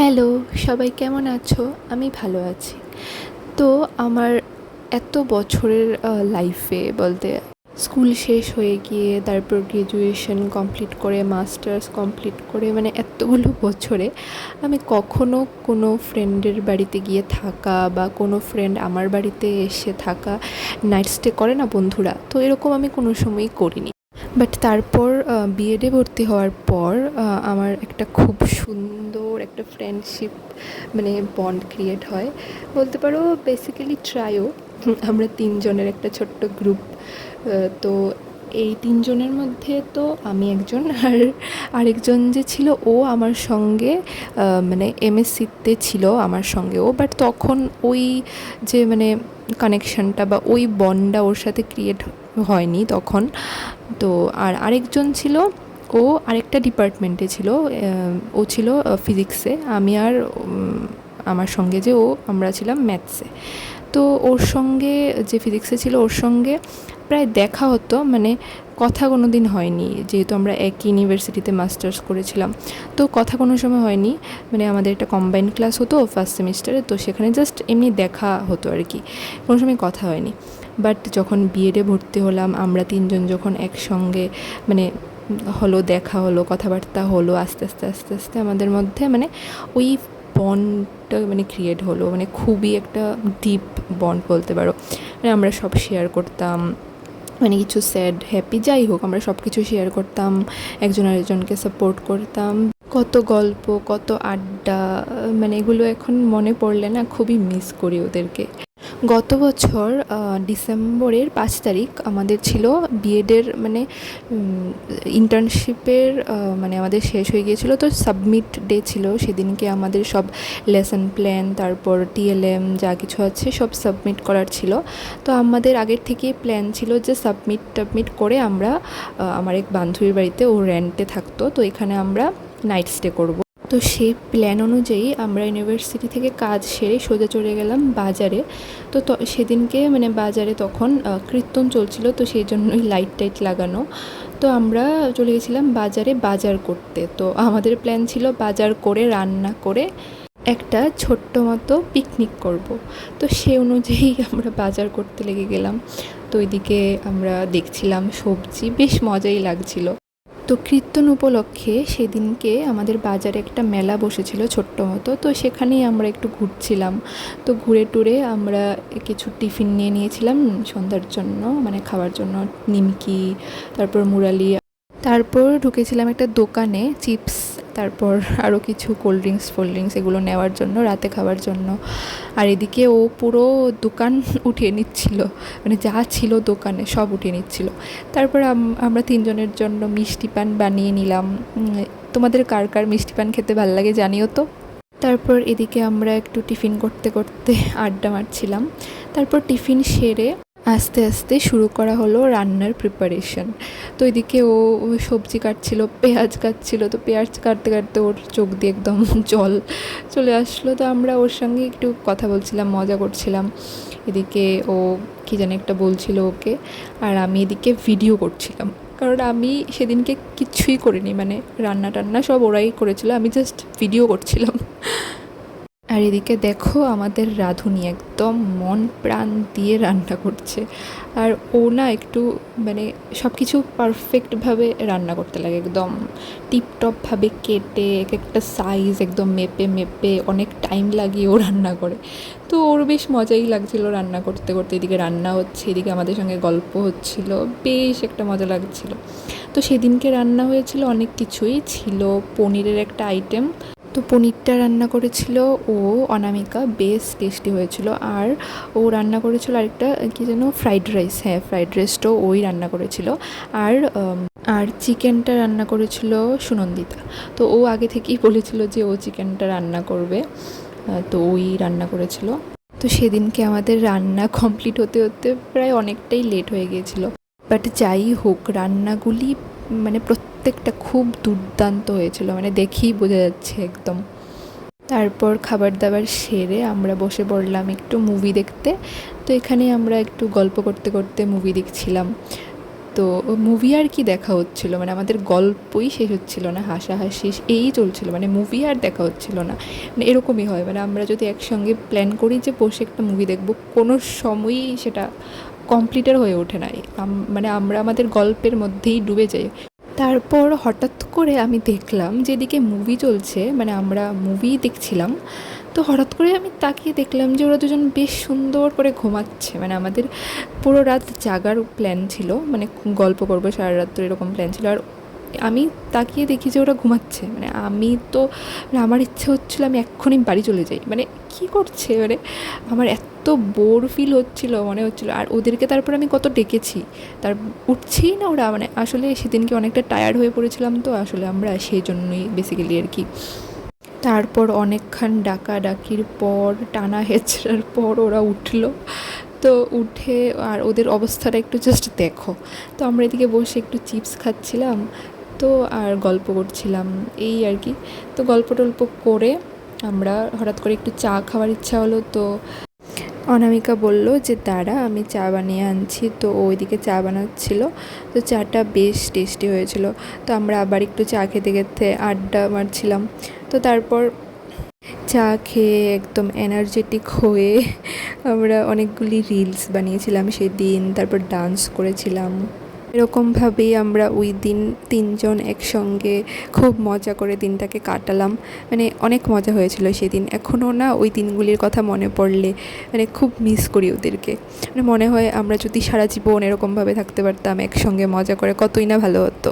Hello, সবাই কেমন আছো? আমি ভালো আছি। তো আমার এত বছরের লাইফে বলতে স্কুল শেষ হয়ে গিয়ে তারপর গ্র্যাজুয়েশন কমপ্লিট করে মাস্টার্স কমপ্লিট করে মানে এতগুলো বছরে আমি কখনো কোনো ফ্রেন্ডের বাড়িতে গিয়ে থাকা বা কোনো ফ্রেন্ড আমার বাড়িতে এসে থাকা, নাইট স্টে করে না বন্ধুরা, তো এরকম আমি কোনো সময়ই করিনি। বাট তারপর বিএডে ভর্তি হওয়ার পর আমার একটা খুব সুন্দর একটা ফ্রেন্ডশিপ মানে বন্ড ক্রিয়েট হয় বলতে পারো। বেসিক্যালি ট্রাইও আমরা তিনজনের একটা ছোট্ট গ্রুপ। তো এই তিনজনের মধ্যে তো আমি একজন, আর আরেকজন যে ছিল ও আমার সঙ্গে মানে এমএসসিতে ছিল আমার সঙ্গেও, বাট তখন ওই যে মানে কানেকশানটা বা ওই বন্ডটা ওর সাথে ক্রিয়েট হয়নি তখন। তো আর আরেকজন ছিল, ও আরেকটা ডিপার্টমেন্টে ছিল। ও ছিল ফিজিক্সে, আমি আর আমার সঙ্গে যে ও আমরা ছিলাম ম্যাথসে। তো ওর সঙ্গে যে ফিজিক্সে ছিল ওর সঙ্গে প্রায় দেখা হতো, মানে কথা কোনো দিন হয়নি, যেহেতু আমরা একই ইউনিভার্সিটিতে মাস্টার্স করেছিলাম। তো কথা কোনো সময় হয়নি, মানে আমাদের একটা কম্বাইন্ড ক্লাস হতো ফার্স্ট সেমিস্টারে, তো সেখানে জাস্ট এমনি দেখা হতো আর কি, কোনো সময় কথা হয়নি। বাট যখন বিএডে ভর্তি হলাম আমরা তিনজন যখন একসঙ্গে মানে হলো, দেখা হলো, কথাবার্তা হলো, আস্তে আস্তে আস্তে আস্তে আমাদের মধ্যে মানে ওই বন্ডটা মানে ক্রিয়েট হলো, মানে খুবই একটা ডিপ বন্ড বলতে পারো। মানে আমরা সব শেয়ার করতাম, মানে কিছু স্যাড হ্যাপি যাই হোক আমরা সব কিছু শেয়ার করতাম, একজন আরেকজনকে সাপোর্ট করতাম। কত গল্প, কত আড্ডা, মানে এগুলো এখন মনে পড়লে না খুবই মিস করি ওদেরকে। গত বছর ডিসেম্বরের 5 তারিখ আমাদের ছিল বিএডের মানে ইন্টার্নশিপের মানে আমাদের শেষ হয়ে গিয়েছিলো, তো সাবমিট ডে ছিল সেদিনকে। আমাদের সব লেসন প্ল্যান তারপর টিএলএম যা কিছু আছে সব সাবমিট করার ছিল। তো আমাদের আগের থেকেই প্ল্যান ছিল যে সাবমিট করে আমরা আমার এক বান্ধবীর বাড়িতে, ও রেন্টে থাকতো, তো এখানে আমরা নাইট স্টে করব। তো সেই প্ল্যান অনুযায়ী আমরা ইউনিভার্সিটি থেকে কাজ সেরে সোজা চলে গেলাম বাজারে। তো সেদিনকে মানে বাজারে তখন কীর্তন চলছিল, তো সেই জন্যই লাইট টাইট লাগানো। তো আমরা চলে গেছিলাম বাজারে বাজার করতে। তো আমাদের প্ল্যান ছিল বাজার করে রান্না করে একটা ছোট্ট মতো পিকনিক করব। তো সে অনুযায়ী আমরা বাজার করতে লেগে গেলাম। তো ওইদিকে আমরা দেখছিলাম সবজি, বেশ মজাই লাগছিল। তো কীর্তন উপলক্ষে সেদিনকে আমাদের বাজারে একটা মেলা বসেছিল ছোট্ট মতো, তো সেখানেই আমরা একটু ঘুরছিলাম। তো ঘুরে টুরে আমরা কিছু টিফিন নিয়ে নিয়েছিলাম সন্ধ্যার জন্য, মানে খাওয়ার জন্য, নিমকি, তারপর মুরালি। তারপর ঢুকেছিলাম একটা দোকানে চিপস, তারপর আরও কিছু কোল্ড ড্রিঙ্কস এগুলো নেওয়ার জন্য রাতে খাওয়ার জন্য। আর এদিকে ও পুরো দোকান উঠিয়ে নিচ্ছিল, মানে যা ছিল দোকানে সব উঠিয়ে নিচ্ছিল। তারপর আমরা তিনজনের জন্য মিষ্টি পান বানিয়ে নিলাম। তোমাদের কার কার মিষ্টি পান খেতে ভালো লাগে জানিও তো। তারপর এদিকে আমরা একটু টিফিন করতে করতে আড্ডা মারছিলাম। তারপর টিফিন সেরে আস্তে আস্তে শুরু করা হলো রান্নার প্রিপারেশন। তো এদিকে ও সবজি কাটছিল, পেঁয়াজ কাটছিল, তো পেঁয়াজ কাটতে কাটতে ওর চোখ দিয়ে একদম জল চলে আসলো। তো আমরা ওর সঙ্গে একটু কথা বলছিলাম, মজা করছিলাম। এদিকে ও কী জানি একটা বলছিল ওকে, আর আমি এদিকে ভিডিও করছিলাম, কারণ আমি সেদিনকে কিচ্ছুই করিনি, মানে রান্না টান্না সব ওরাই করেছিল, আমি জাস্ট ভিডিও করছিলাম। আর এদিকে দেখো আমাদের রাঁধুনি একদম মন প্রাণ দিয়ে রান্না করছে। আর ও না একটু মানে সব কিছু পারফেক্টভাবে রান্না করতে লাগে, একদম টিপটপভাবে কেটে এক একটা সাইজ একদম মেপে মেপে অনেক টাইম লাগিয়ে ও রান্না করে। তো ওর বেশ মজাই লাগছিলো রান্না করতে করতে, এদিকে রান্না হচ্ছে, এদিকে আমাদের সঙ্গে গল্প হচ্ছিল, বেশ একটা মজা লাগছিলো। তো সেদিনকে রান্না হয়েছিল অনেক কিছুই, ছিল পনিরের একটা আইটেম, তো পনিরটা রান্না করেছিল ও অনামিকা, বেশ টেস্টি হয়েছিল। আর ও রান্না করেছিল আরেকটা কী যেন ফ্রাইড রাইস, হ্যাঁ ফ্রাইড রাইসটাও ওই রান্না করেছিল। আর আর চিকেনটা রান্না করেছিল সুনন্দিতা। তো ও আগে থেকেই বলেছিল যে ও চিকেনটা রান্না করবে, তো ওই রান্না করেছিল। তো সেদিনকে আমাদের রান্না কমপ্লিট হতে হতে প্রায় অনেকটাই লেট হয়ে গিয়েছিল। বাট যাই হোক রান্নাগুলি মানে প্রত্যেকটা খুব দুর্দান্ত হয়েছিল, মানে দেখেই বোঝা যাচ্ছে একদম। তারপর খাবার দাবার সেরে আমরা বসে পড়লাম একটু মুভি দেখতে। তো এখানে আমরা একটু গল্প করতে করতে মুভি দেখছিলাম। তো মুভি আর কি দেখা হচ্ছিল, মানে আমাদের গল্পই শেষ হচ্ছিল না, হাসাহাসি এই চলছিল, মানে মুভি আর দেখা হচ্ছিল না। মানে এরকমই হয়, মানে আমরা যদি একসঙ্গে প্ল্যান করি যে বসে একটা মুভি দেখব, কোনো সময়ই সেটা কমপ্লিটের হয়ে ওঠে না। মানে আমরা আমাদের গল্পের মধ্যেই ডুবে যাই। তারপর হঠাৎ করে আমি দেখলাম যেদিকে মুভি চলছে, মানে আমরা মুভি দেখছিলাম, তো হঠাৎ করে আমি তাকিয়ে দেখলাম যে ওরা দুজন বেশ সুন্দর করে ঘুমাচ্ছে। মানে আমাদের পুরো রাত জাগার প্ল্যান ছিল, মানে গল্প করবো সারা রাত্র এরকম প্ল্যান ছিল, আর আমি তাকিয়ে দেখি যে ওরা ঘুমাচ্ছে। মানে আমি তো, মানে আমার ইচ্ছে হচ্ছিলো আমি এক্ষুনি বাড়ি চলে যাই, মানে কী করছে, মানে আমার এত বোর ফিল হচ্ছিলো, মনে হচ্ছিলো। আর ওদেরকে তারপর আমি কত ডেকেছি, তার উঠছেই না ওরা। মানে আসলে সেদিনকে অনেকটা টায়ার্ড হয়ে পড়েছিলাম, তো আসলে আমরা সেই জন্যই বেসিক্যালি আর কি। তারপর অনেকক্ষণ ডাকাডাকির পর, টানা হেঁচড়ার পর ওরা উঠলো। তো উঠে, আর ওদের অবস্থাটা একটু জাস্ট দেখো। তো আমরা এদিকে বসে একটু চিপস খাচ্ছিলাম, তো আর গল্প করছিলাম এই আর কি। তো গল্প টল্প করে আমরা হঠাৎ করে একটু চা খাওয়ার ইচ্ছা হলো, তো অনামিকা বলল যে দাঁড়া আমি চা বানিয়ে আনছি। তো ওইদিকে চা বানাচ্ছিল, তো চাটা বেশ টেস্টি হয়েছিল। তো আমরা আবার একটু চা খেতে খেতে আড্ডা মারছিলাম। তো তারপর চা খেয়ে একদম এনার্জেটিক হয়ে আমরা অনেকগুলি রিলস বানিয়েছিলাম সেদিন, তারপর ডান্স করেছিলাম। এরকমভাবেই আমরা ওই দিন তিনজন একসঙ্গে খুব মজা করে দিনটাকে কাটালাম। মানে অনেক মজা হয়েছিল সেদিন। এখনও না ওই দিনগুলির কথা মনে পড়লে মানে খুব মিস করি ওদেরকে। মানে মনে হয় আমরা যদি সারা জীবন এরকমভাবে থাকতে পারতাম একসঙ্গে মজা করে, কতই না ভালো হতো।